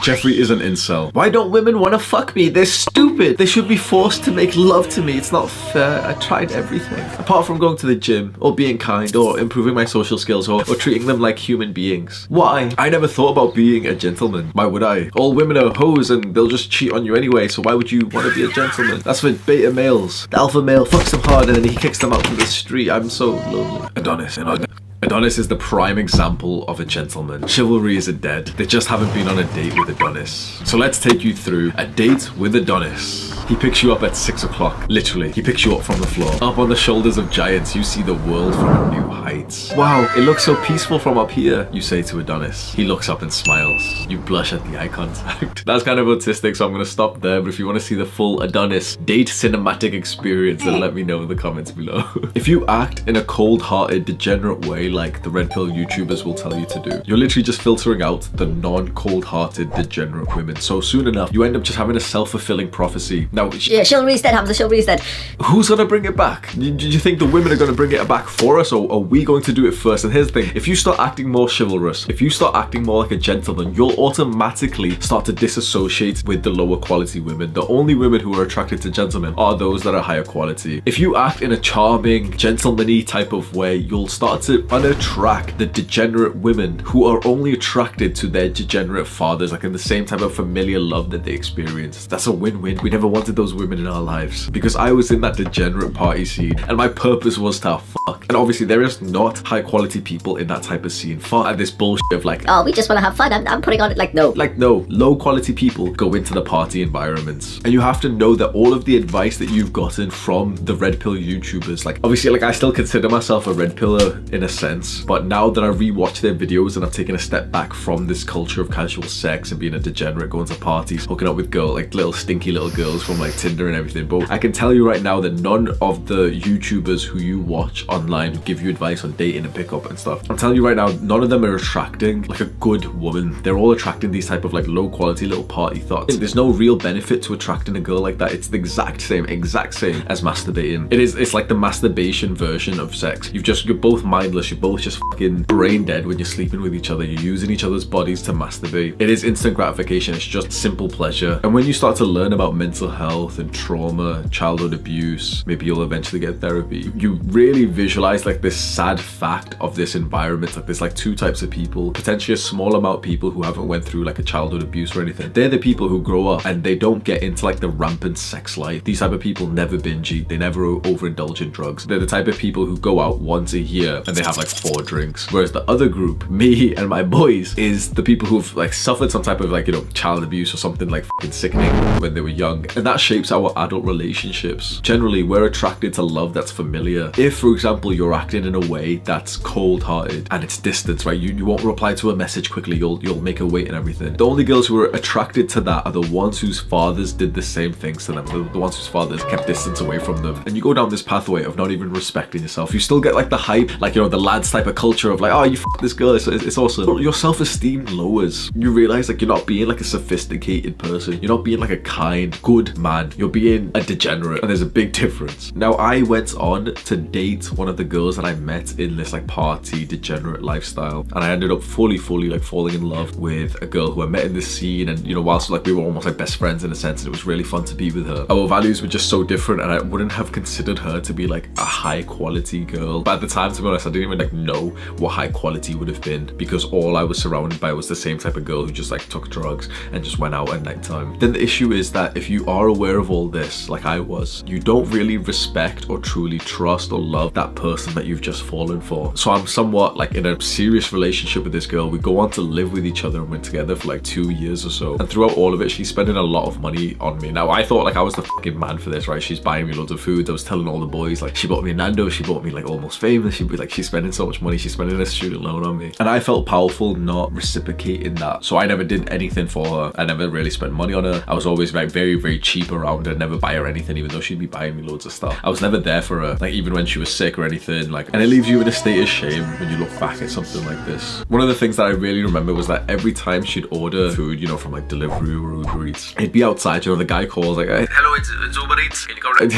Jeffrey is an incel. Why don't women want to fuck me? They're stupid. They should be forced to make love to me. It's not fair. I tried everything. Apart from going to the gym, or being kind, or improving my social skills, or treating them like human beings. Why? I never thought about being a gentleman. Why would I? All women are hoes and they'll just cheat on you anyway, so why would you want to be a gentleman? That's for beta males. The alpha male fucks them hard and then he kicks them out to the street. I'm so lonely. Adonis is the prime example of a gentleman. Chivalry isn't dead. They just haven't been on a date with Adonis. So let's take you through a date with Adonis. He picks you up at 6 o'clock. Literally, he picks you up from the floor. Up on the shoulders of giants, you see the world from new heights. Wow, it looks so peaceful from up here, you say to Adonis. He looks up and smiles. You blush at the eye contact. That's kind of autistic, so I'm gonna stop there. But if you want to see the full Adonis date cinematic experience, then let me know in the comments below. If you act in a cold-hearted, degenerate way like the red pill YouTubers will tell you to do, you're literally just filtering out the non-cold-hearted, degenerate women. So soon enough, you end up just having a self-fulfilling prophecy. Now, yeah, chivalry's dead, Hamza, chivalry's dead. Who's gonna bring it back? Do you think the women are gonna bring it back for us, or are we going to do it first? And here's the thing, if you start acting more chivalrous, if you start acting more like a gentleman, you'll automatically start to disassociate with the lower quality women. The only women who are attracted to gentlemen are those that are higher quality. If you act in a charming, gentleman-y type of way, you'll start to unattract the degenerate women who are only attracted to their degenerate fathers, like in the same type of familiar love that they experience. That's a win-win. We never wanted those women in our lives, because I was in that degenerate party scene and my purpose was to fuck. And obviously there is not high quality people in that type of scene. Fuck at this bullshit of like, oh, we just want to have fun. I'm putting on it. Like, no. Like, no. Low quality people go into the party environments. And you have to know that all of the advice that you've gotten from the red pill YouTubers, like obviously like I still consider myself a red pillar in a sense, but now that I rewatch their videos and I've taken a step back from this culture of casual sex and being a degenerate, going to parties, hooking up with girls, like little stinky little girls from like Tinder and everything, but I can tell you right now that none of the YouTubers who you watch online who give you advice on dating and pickup and stuff, I'm telling you right now, none of them are attracting like a good woman. They're all attracting these type of like low quality little party thoughts. There's no real benefit to attracting a girl like that. It's the exact same as masturbating. It's like the masturbation version of sex. You're both mindless, you're both just fucking brain dead when you're sleeping with each other. You're using each other's bodies to masturbate. It is instant gratification. It's just simple pleasure. And when you start to learn about mental health and trauma, childhood abuse, maybe you'll eventually get therapy, you really visualize like this sad fact of this environment. Like there's like two types of people, potentially a small amount of people who haven't went through like a childhood abuse or anything. They're the people who grow up and they don't get into like the rampant sex life. These type of people never binge eat. They never overindulge in drugs. They're the type of people who go out once a year and they have like 4 drinks. Whereas the other group, me and my boys, is the people who've like suffered some type of like, you know, child abuse or something like fucking sickening when they were young. And that shapes our adult relationships. Generally, we're attracted to love that's familiar. If, for example, you're acting in a way that's cold-hearted and it's distance, right? You won't reply to a message quickly. You'll make her wait and everything. The only girls who are attracted to that are the ones whose fathers did the same things to them. The ones whose fathers kept distance away from them. And you go down this pathway of not even respecting yourself. You still get like the hype, like, you know, the lads type of culture of like, oh, you f this girl, it's awesome. Your self-esteem lowers. You realize like you're not being like a sophisticated person. You're not being like a kind, good man. You're being a degenerate, and there's a big difference. Now, I went on to date one of the girls that I met in this like party degenerate lifestyle, and I ended up fully like falling in love with a girl who I met in this scene. And you know, whilst like we were almost like best friends in a sense, and it was really fun to be with her, our values were just so different, and I wouldn't have considered her to be like a high quality girl. But at the time, to be honest, I didn't even like know what high quality would have been, because all I was surrounded by was the same type of girl who just like took drugs and just went out at nighttime. Then the issue is that if you are aware of all this, like I was, you don't really respect or truly trust or love that person that you've just fallen for. So I'm somewhat like in a serious relationship with this girl. We go on to live with each other and we're together for like 2 years or so. And throughout all of it, she's spending a lot of money on me. Now, I thought like I was the fucking man for this, right? She's buying me loads of food. I was telling all the boys, like, she bought me Nando's, she bought me like Almost Famous. She'd be like, she's spending so much money, she's spending a student loan on me. And I felt powerful not reciprocating that. So I never did anything for her. I never really spent money on her. I was always like very cheap around her, never buy her anything, even though she'd be buying me loads of stuff. I was never there for her, like even when she was sick or anything. Like, and it leaves you in a state of shame when you look back at something like this. One of the things that I really remember was that every time she'd order food, you know, from like Deliveroo or Uber Eats, it'd be outside, you know, the guy calls like, hey, hello, it's Uber Eats, can you come right?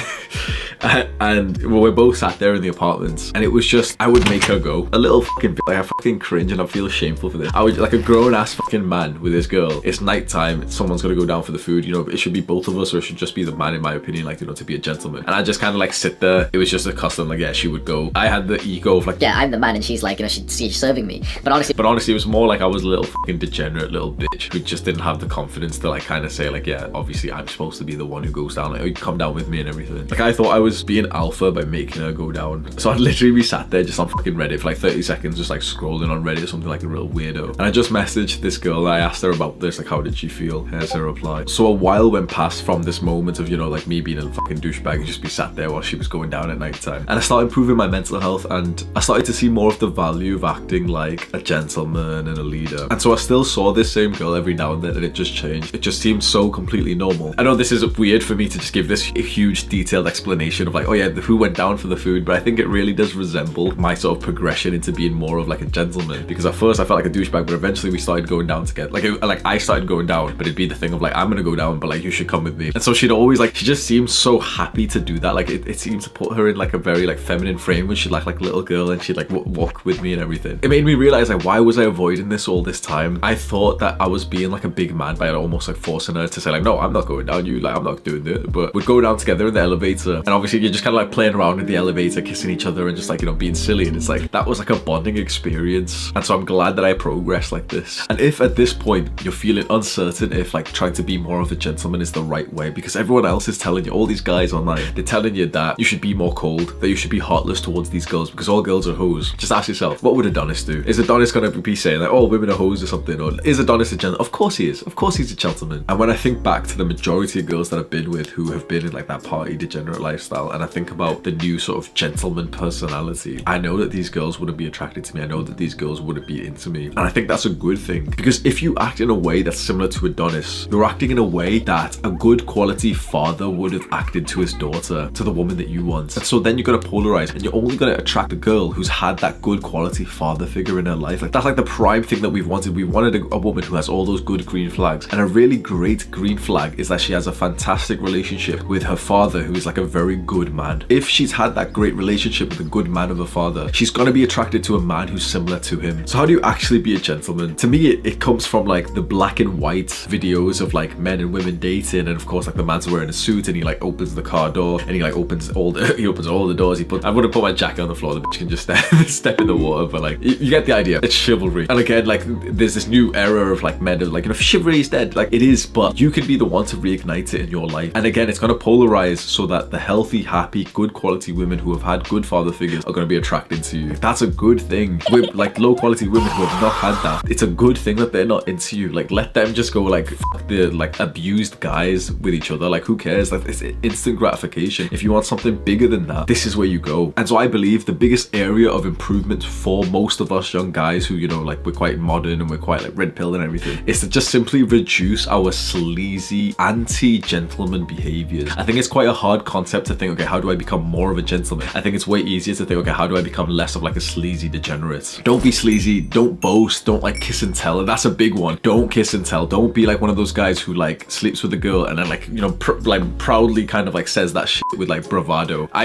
And we're both sat there in the apartments, and it was just, I would make her go. A little fucking, like I fucking cringe and I feel shameful for this. I would, like a grown ass fucking man with this girl. It's nighttime, someone's gonna go down for the food, you know, it should be both of us or it should just be the man, in my opinion, like, you know, to be a gentleman. And I just kind of like sit there. It was just a custom, like, yeah, she would go. I had the ego of like, Yeah, I'm the man and she's like, you know, she's serving me. But honestly, it was more like I was a little fucking degenerate little bitch who just didn't have the confidence to like kind of say like, yeah, obviously I'm supposed to be the one who goes down, like, oh, you come down with me and everything. Like I thought I was being alpha by making her go down. So I'd literally be sat there just on fucking Reddit for like 30 seconds, just like scrolling on Reddit or something, like a real weirdo. And I just messaged this girl, I asked her about this, like how did she feel? Here's her reply. So a while went past from this moment of, you know, like me being a fucking douchebag and just be sat there while she was going down at night time. And I started improving my mental health, and I started to see more of the value of acting like a gentleman and a leader. And so I still saw this same girl every now and then, and it just changed. It just seemed so completely normal. I know this is weird for me to just give this huge detailed explanation of like, oh yeah, who went down for the food, but I think it really does resemble my sort of progression into being more of like a gentleman. Because at first I felt like a douchebag, but eventually we started going down together. Like I started going down, but it'd be the thing of like, I'm gonna go down, but like you should come with me. And so she'd always like, she just seemed so happy to do that. Like it seemed to put her in like a very like feminine frame when she'd like little girl and she'd like walk with me and everything. It made me realize like, why was I avoiding this all this time? I thought that I was being like a big man by almost like forcing her to say like, no, I'm not going down, you, like I'm not doing it. But we'd go down together in the elevator, and obviously you're just kind of like playing around in the elevator, kissing each other and just like, you know, being silly. And it's like, that was like a bonding experience. And so I'm glad that I progressed like this. And if at this point you're feeling uncertain if like trying to be more of a gentleman is the right way, because everyone else is telling you, all these guys online, they're telling you that you should be more cold, that you should be heartless towards these girls because all girls are hoes. Just ask yourself, what would Adonis do? Is Adonis gonna be saying like, oh, women are hoes or something? Or is Adonis a gentleman? Of course he is. Of course he's a gentleman. And when I think back to the majority of girls that I've been with who have been in like that party degenerate lifestyle, and I think about the new sort of gentleman personality, I know that these girls wouldn't be attracted to me. I know that these girls wouldn't be into me. And I think that's a good thing, because if you act in a way that's similar to Adonis, you're acting in a way that a good quality father would have acted to his daughter, to the woman that you want. And so then you're gonna polarize, and you're only gonna attract a girl who's had that good quality father figure in her life. Like that's like the prime thing that we've wanted. We wanted a woman who has all those good green flags, and a really great green flag is that she has a fantastic relationship with her father, who is like a very good man. If she's had that great relationship with a good man of a father, she's gonna be attracted to a man who's similar to him. So how do you actually be a gentleman? To me, it comes from like the black and white videos of like men and women dating, and of course like the man's wearing a suit and he like opens the car door and he like opens all the doors. I wouldn't put my jacket on the floor, the bitch can just step in the water, but like you get the idea. It's chivalry. And again, like there's this new era of like men, like, you know, chivalry is dead. Like it is, but you can be the one to reignite it in your life. And again, it's going to polarize so that the healthy, happy, good quality women who have had good father figures are going to be attracted to you. That's a good thing. With like low quality women who have not had that, it's a good thing that they're not into you. Like let them just go like fuck the like abused guys with each other. Like who cares? Like it's instant gratification. If you want something bigger than that, this is where you go. And so I believe the biggest area of improvement for most of us young guys who, you know, like we're quite modern and we're quite like red pill and everything, is to just simply reduce our sleazy anti-gentleman behaviors. I think it's quite a hard concept to think, okay, how do I become more of a gentleman? I think it's way easier to think, okay, how do I become less of like a sleazy degenerate? Don't be sleazy, don't boast, don't like kiss and tell. That's a big one. Don't kiss and tell. Don't be like one of those guys who like sleeps with a girl and then like, you know, proudly kind of like says that shit with like bravado. I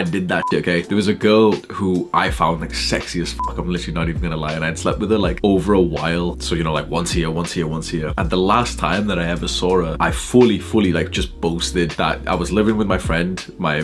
did that shit, okay? There was a girl who I found like sexy as fuck. I'm literally not even gonna lie. And I'd slept with her like over a while. So, you know, like once here. And the last time that I ever saw her, I fully like just boasted that I was living with my friend, my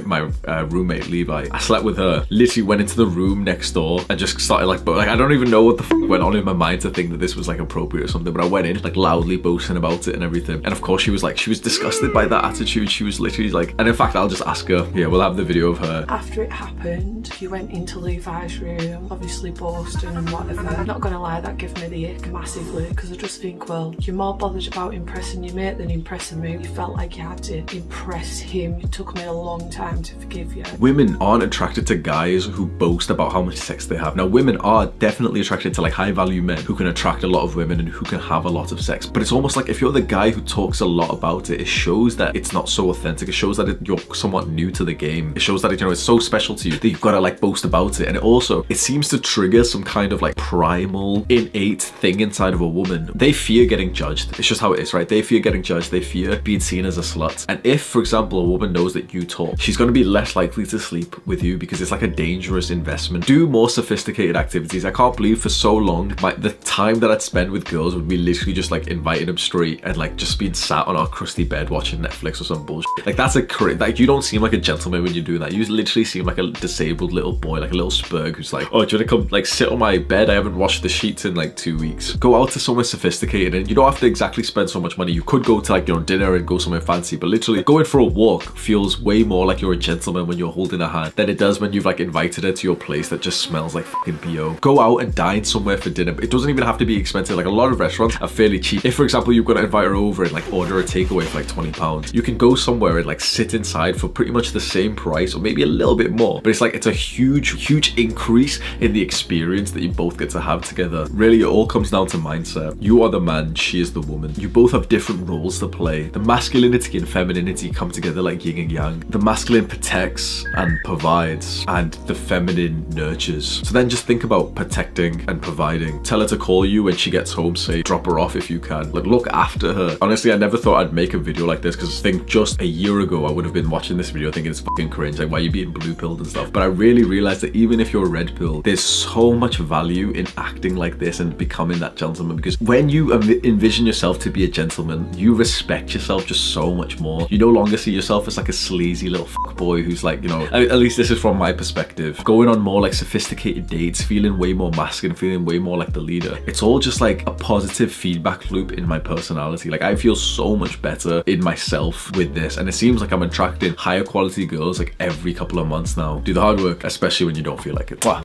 roommate Levi. I slept with her, literally went into the room next door and just started like I don't even know what the fuck went on in my mind to think that this was like appropriate or something, but I went in like loudly boasting about it and everything. And of course she was disgusted by that attitude. She was literally like, and in fact I'll just ask her. Yeah, we'll have the video of her. After it happened, you went into Levi's room, obviously boasting and whatever. Not gonna lie, that gave me the ick massively, because I just think, well, you're more bothered about impressing your mate than impressing me. You felt like you had to impress him. It took me a long time to forgive you. Women aren't attracted to guys who boast about how much sex they have. Now, women are definitely attracted to like high value men who can attract a lot of women and who can have a lot of sex. But it's almost like if you're the guy who talks a lot about it, it shows that it's not so authentic. It shows that you're somewhat new to the game. It shows that you know, it's so special to you that you've got to like boast about it. And it seems to trigger some kind of like primal, innate thing inside of a woman. They fear getting judged. It's just how it is, right? They fear getting judged. They fear being seen as a slut. And if, for example, a woman knows that you talk talk, she's going to be less likely to sleep with you because it's like a dangerous investment. Do more sophisticated activities. I can't believe for so long the time that I'd spend with girls would be literally just like inviting them straight and like just being sat on our crusty bed watching Netflix or some bullshit. Like that's like you don't seem like a gentleman when you're doing that. You literally seem like a disabled little boy, like a little spurg who's like, oh, do you want to come like sit on my bed? I haven't washed the sheets in like 2 weeks. Go out to somewhere sophisticated, and you don't have to exactly spend so much money. You could go to like, you know, dinner and go somewhere fancy, but literally going for a walk feels way more like you're a gentleman when you're holding a hand than it does when you've like invited her to your place that just smells like fucking BO. Go out and dine somewhere for dinner. It doesn't even have to be expensive. Like a lot of restaurants are fairly cheap. If for example you're going to invite her over and like order a takeaway for like £20, you can go somewhere and like sit inside for pretty much the same price or maybe a little bit more, but it's like it's a huge increase in the experience that you both get to have together. Really, it all comes down to mindset. You are the man, she is the woman. You both have different roles to play. The masculinity and femininity come together like yin and yang. The masculine protects and provides, and the feminine nurtures. So then just think about protecting and providing. Tell her to call you when she gets home, say drop her off if you can. Like look after her. Honestly, I never thought I'd make a video like this because I think just a year ago I would have been watching this video thinking it's fucking cringe, like why are you being blue pilled and stuff. But I really realized that even if you're red pill, there's so much value in acting like this and becoming that gentleman, because when you envision yourself to be a gentleman, you respect yourself just so much more. You no longer see yourself as like a sleazy little fuck boy who's like, you know, at least this is from my perspective, going on more like sophisticated dates, feeling way more masculine, feeling way more like the leader. It's all just like a positive feedback loop in my personality. Like I feel so much better in myself with this, and it seems like I'm attracting higher quality girls like every couple of months now. Do the hard work, especially when you don't feel like it. Wow.